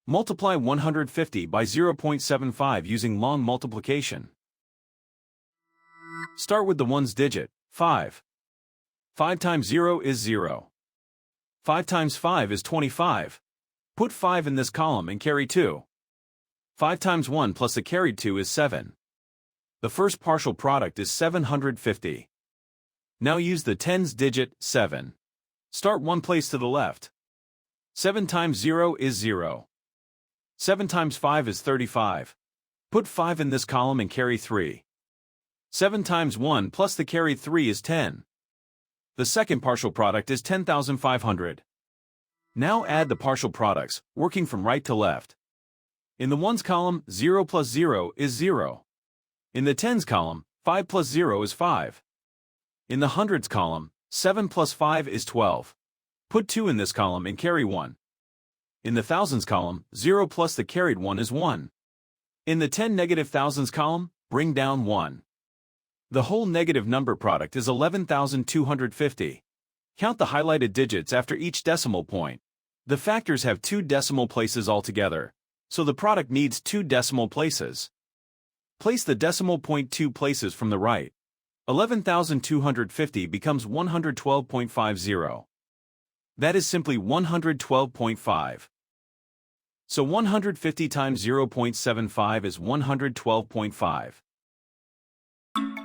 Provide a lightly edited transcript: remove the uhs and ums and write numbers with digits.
Multiply 150 by 0.75 using long multiplication. Start with the ones digit, 5. 5 times 0 is 0. 5 times 5 is 25. Put 5 in this column and carry 2. 5 times 1 plus the carried 2 is 7. The first partial product is 750. Now use the tens digit, 7. Start one place to the left. 7 times 0 is 0. 7 times 5 is 35. Put 5 in this column and carry 3. 7 times 1 plus the carried 3 is 10. The second partial product is 10,500. Now add the partial products, working from right to left. In the ones column, 0 plus 0 is 0. In the tens column, 5 plus 0 is 5. In the hundreds column, 7 plus 5 is 12. Put 2 in this column and carry 1. In the thousands column, 0 plus the carried 1 is 1. In the 10 negative thousands column, bring down 1. The whole negative number product is 11,250. Count the highlighted digits after each decimal point. The factors have 2 decimal places altogether, so the product needs 2 decimal places. Place the decimal point 2 places from the right. 11,250 becomes 112.50. That is simply 112.5. So 150 times 0.75 is 112.5.